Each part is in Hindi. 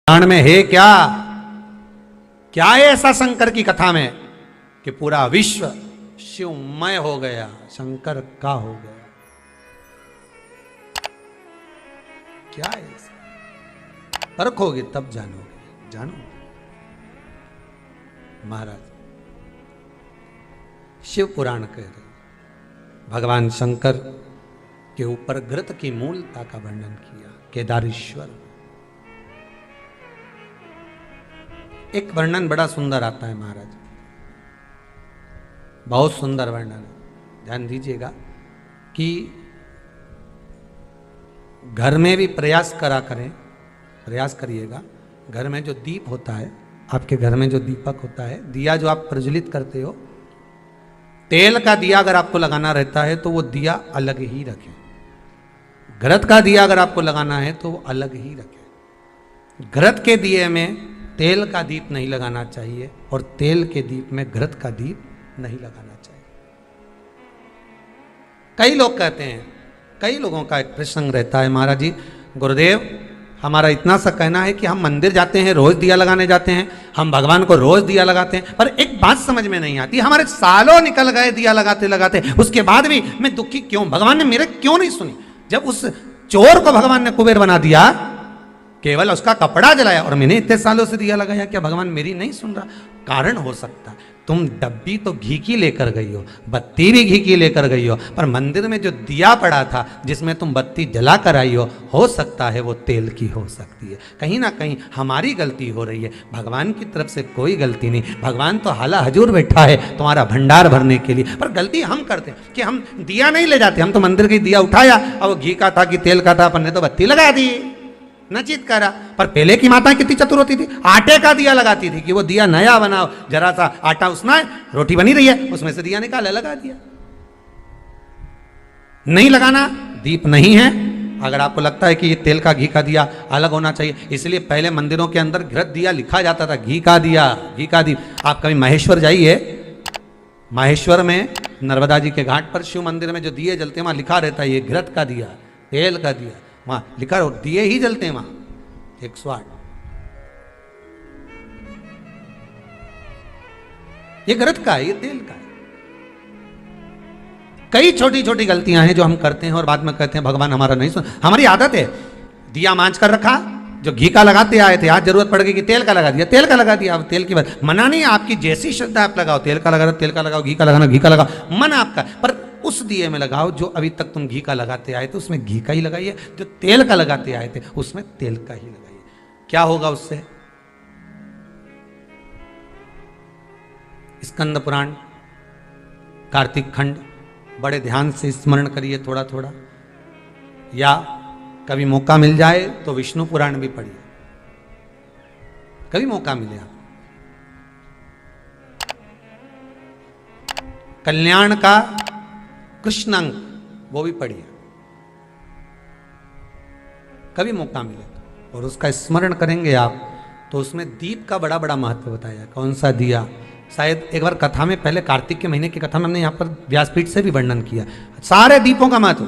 पुराण में है क्या, क्या है ऐसा शंकर की कथा में कि पूरा विश्व शिवमय हो गया, शंकर का हो गया? क्या है ऐसा? परखोगे तब जानोगे। जानो महाराज, शिव पुराण कह रहे भगवान शंकर के ऊपर घृत की मूलता का वर्णन किया। केदारेश्वर एक वर्णन बड़ा सुंदर आता है महाराज, बहुत सुंदर वर्णन है। ध्यान दीजिएगा कि घर में भी प्रयास करा करें, प्रयास करिएगा। घर में जो दीप होता है, आपके घर में जो दीपक होता है, दिया जो आप प्रज्वलित करते हो, तेल का दिया अगर आपको लगाना रहता है तो वो दिया अलग ही रखें। घृत का दिया अगर आपको लगाना है तो वो अलग ही रखें। घृत के दिए में तेल का दीप नहीं लगाना चाहिए और तेल के दीप में घृत का दीप नहीं लगाना चाहिए। कई लोग कहते हैं, कई लोगों का एक प्रसंग रहता है, महाराज जी गुरुदेव हमारा इतना सा कहना है कि हम मंदिर जाते हैं, रोज दिया लगाने जाते हैं, हम भगवान को रोज दिया लगाते हैं, पर एक बात समझ में नहीं आती, हमारे सालों निकल गए दिया लगाते लगाते, उसके बाद भी मैं दुखी क्यों? भगवान ने मेरे क्यों नहीं सुनी? जब उस चोर को भगवान ने कुबेर बना दिया, केवल उसका कपड़ा जलाया, और मैंने इतने सालों से दिया लगाया, क्या भगवान मेरी नहीं सुन रहा? कारण हो सकता है तुम डब्बी तो घी की लेकर गई हो, बत्ती भी घी की लेकर गई हो, पर मंदिर में जो दिया पड़ा था जिसमें तुम बत्ती जला कर आई हो सकता है वो तेल की हो सकती है। कहीं ना कहीं हमारी गलती हो रही है, भगवान की तरफ से कोई गलती नहीं। भगवान तो हाला हजूर बैठा है तुम्हारा भंडार भरने के लिए, पर गलती हम करते हैं कि हम दिया नहीं ले जाते। हम तो मंदिर का दिया उठाया और वो घी का था कि तेल का था, अपन ने तो बत्ती लगा दी, नचित करा। पर पहले की माताएं कितनी चतुर होती थी, आटे का दिया लगाती थी कि वो दिया नया बनाओ, जरा सा आटा उसना है, रोटी बनी रही है, उसमें से दिया निकाला लगा दिया। नहीं लगाना, दीप नहीं है। अगर आपको लगता है कि ये तेल का घी का दिया अलग होना चाहिए, इसलिए पहले मंदिरों के अंदर घृत दिया लिखा जाता था, घी का दिया, घी का दीप। आप कभी महेश्वर जाइए, महेश्वर में नर्मदा जी के घाट पर शिव मंदिर में जो दिए जलते हैं वहां लिखा रहता है ये घृत का दिया, तेल का दिया, वहां लिखा हो, दिए ही जलते हैं वहां 108। ये घृत का है, ये तेल का है। कई छोटी छोटी गलतियां हैं जो हम करते हैं और बाद में कहते हैं भगवान हमारा नहीं सुन। हमारी आदत है, दिया मांझ कर रखा, जो घी का लगाते आए थे, आज जरूरत पड़ गई कि तेल का लगा दिया, तेल का लगा दिया। अब तेल की बात मना नहीं, आपकी जैसी श्रद्धा आप लगाओ, तेल का लगा, तेल का लगाओ, घी का लगाना, घी का लगाओ, मन आपका, पर उस दिए में लगाओ जो अभी तक तुम घी का लगाते आए थे उसमें घी का ही लगाइए, जो तेल का लगाते आए थे उसमें तेल का ही लगाइए। क्या होगा उससे? स्कंद पुराण, कार्तिक खंड बड़े ध्यान से स्मरण करिए थोड़ा थोड़ा, या कभी मौका मिल जाए तो विष्णु पुराण भी पढ़िए, कभी मौका मिले आप। कल्याण का कृष्णांक वो भी पढ़िए, कभी मौका मिले तो, और उसका स्मरण करेंगे आप तो उसमें दीप का बड़ा बड़ा महत्व बताया। कौन सा दिया, शायद एक बार कथा में, पहले कार्तिक के महीने की कथा में हमने यहाँ पर व्यासपीठ से भी वर्णन किया सारे दीपों का महत्व,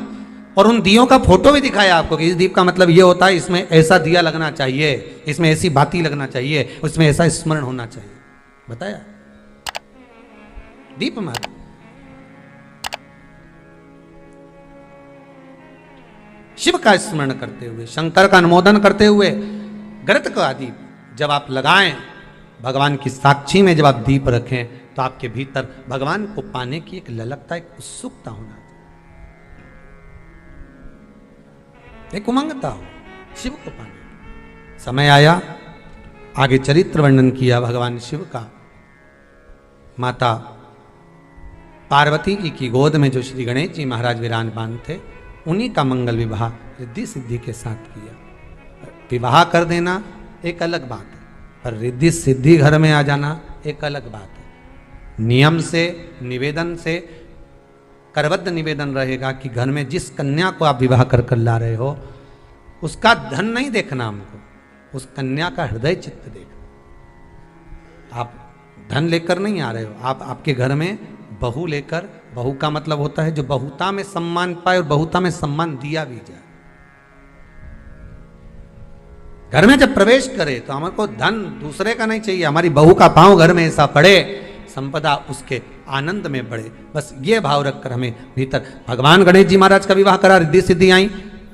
और उन दियों का फोटो भी दिखाया आपको कि इस दीप का मतलब ये होता है, इसमें ऐसा दिया लगना चाहिए, इसमें ऐसी बाती लगना चाहिए, उसमें ऐसा स्मरण होना चाहिए, बताया दीप महत्व। शिव का स्मरण करते हुए, शंकर का अनुमोदन करते हुए, घृत का दीप जब आप लगाएं, भगवान की साक्षी में जब आप दीप रखें तो आपके भीतर भगवान को पाने की एक ललकता, एक उत्सुकता होना, एक उमंगता हो शिव को पाने। समय आया, आगे चरित्र वर्णन किया भगवान शिव का। माता पार्वती जी की गोद में जो श्री गणेश जी महाराज विराजमान थे, उन्हीं का मंगल विवाह रिद्धि सिद्धि के साथ किया। विवाह कर देना एक अलग बात है, पर रिद्धि सिद्धि घर में आ जाना एक अलग बात है। नियम से, निवेदन से, करबद्ध निवेदन रहेगा कि घर में जिस कन्या को आप विवाह कर कर ला रहे हो उसका धन नहीं देखना हमको, उस कन्या का हृदय चित्त देखना। आप धन लेकर नहीं आ रहे हो, आप आपके घर में बहू लेकर, बहू का मतलब होता है जो बहुता में सम्मान पाए और बहुता में सम्मान दिया भी जाए। घर में जब प्रवेश करे तो हमारे को धन दूसरे का नहीं चाहिए, हमारी बहू का पांव घर में ऐसा पड़े, संपदा उसके आनंद में बढ़े। बस ये भाव रखकर हमें भीतर, भगवान गणेश जी महाराज का विवाह करा, रिद्धि सिद्धि आई,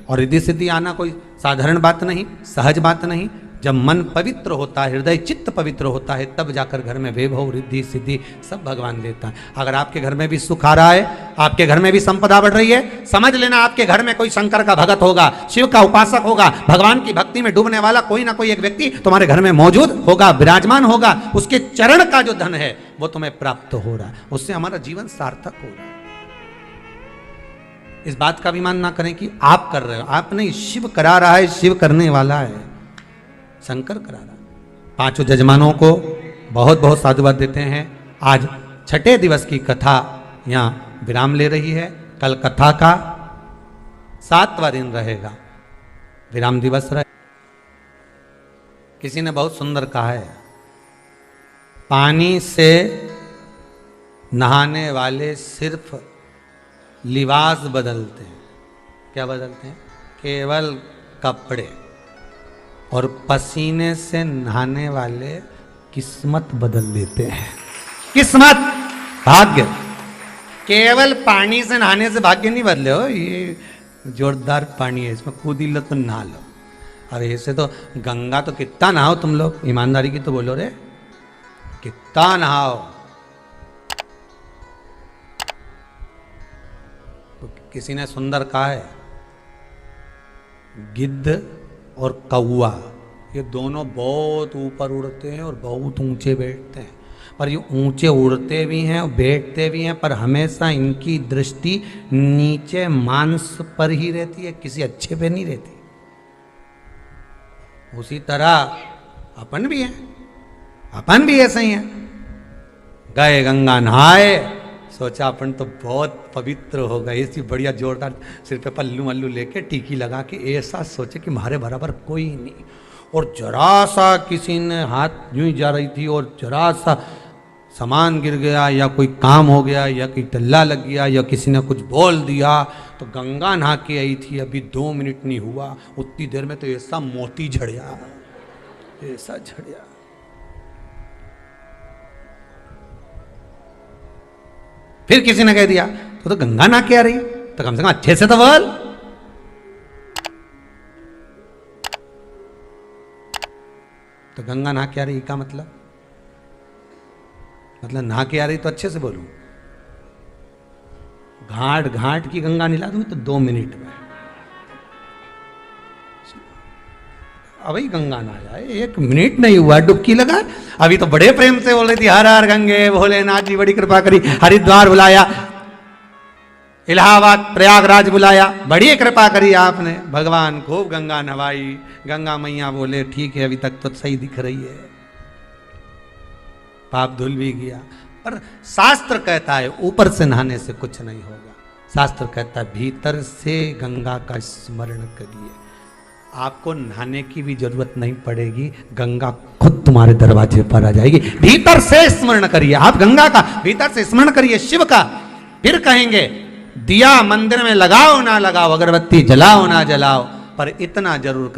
और रिद्धि सिद्धि आना कोई साधारण बात नहीं, सहज बात नहीं। जब मन पवित्र होता है, हृदय चित्त पवित्र होता है, तब जाकर घर में वैभव रिद्धि सिद्धि सब भगवान देता है। अगर आपके घर में भी सुख आ रहा है, आपके घर में भी संपदा बढ़ रही है, समझ लेना आपके घर में कोई शंकर का भगत होगा, शिव का उपासक होगा, भगवान की भक्ति में डूबने वाला कोई ना कोई एक व्यक्ति तुम्हारे घर में मौजूद होगा, विराजमान होगा। उसके चरण का जो धन है वो तुम्हें प्राप्त हो रहा है, उससे हमारा जीवन सार्थक हो रहा है। इस बात का अभिमान ना करें कि आप कर रहे हो, आप नहीं, शिव करा रहा है, शिव करने वाला है, शंकर करा रहा। पांचों जजमानों को बहुत बहुत साधुवाद देते हैं। आज छठे दिवस की कथा यहाँ विराम ले रही है। कल कथा का 7वां दिन रहेगा, विराम दिवस रहे। किसी ने बहुत सुंदर कहा है, पानी से नहाने वाले सिर्फ लिबास बदलते हैं। क्या बदलते हैं? केवल कपड़े। और पसीने से नहाने वाले किस्मत बदल देते हैं। किस्मत, भाग्य। केवल पानी से नहाने से भाग्य नहीं बदले हो, ये जोरदार पानी है, इसमें कूद लो तो नहा लो। अरे ऐसे तो गंगा तो कितना नहाओ तुम लोग, ईमानदारी की तो बोलो रे, कितना नहाओ। तो किसी ने सुंदर कहा है, गिद्ध और कौवा ये दोनों बहुत ऊपर उड़ते हैं और बहुत ऊंचे बैठते हैं, पर ये ऊंचे उड़ते भी हैं और बैठते भी हैं, पर हमेशा इनकी दृष्टि नीचे मांस पर ही रहती है, किसी अच्छे पे नहीं रहती। उसी तरह अपन भी हैं, अपन भी ऐसे ही हैं। गए गंगा नहाए, सोचा अपन तो बहुत पवित्र हो गए, ऐसी बढ़िया जोरदार सिर पे पल्लू मल्लू लेके टीकी लगा के, ऐसा सोचे कि हमारे बराबर कोई नहीं। और जरा सा किसी ने हाथ यूं ही जा रही थी और जरा सा सामान गिर गया या कोई काम हो गया या कोई टल्ला लग गया या किसी ने कुछ बोल दिया, तो गंगा नहा के आई थी, अभी 2 मिनट नहीं हुआ, उतनी देर में तो ऐसा मोती झड़िया, ऐसा झड़िया। फिर किसी ने कह दिया तो गंगा नहा के आ रही, तो कम से कम अच्छे से तो बोल। तो गंगा नहा के आ रही का मतलब नहा के आ रही तो अच्छे से बोलूं। घाट घाट की गंगा निला दूं तो 2 मिनट में, अभी गंगा ना जाए, 1 मिनट नहीं हुआ डुबकी लगा, अभी तो बड़े प्रेम से बोल रही थी, हर हर गंगे भोलेनाथ जी बड़ी कृपा करी, हरिद्वार बुलाया, इलाहाबाद प्रयागराज बुलाया, बड़ी कृपा करी आपने, भगवान खूब गंगा नवाई। गंगा मैया बोले ठीक है अभी तक तो सही दिख रही है, पाप धुल भी गया। पर शास्त्र कहता है ऊपर से नहाने से कुछ नहीं होगा, शास्त्र कहता है भीतर से गंगा का स्मरण करिए, आपको नहाने की भी जरूरत नहीं पड़ेगी, गंगा खुद तुम्हारे दरवाजे पर आ जाएगी। भीतर से स्मरण करिए, आप गंगा का भीतर से स्मरण करिए, शिव का। फिर कहेंगे दिया मंदिर में लगाओ ना लगाओ, अगरबत्ती जलाओ ना जलाओ, पर इतना जरूर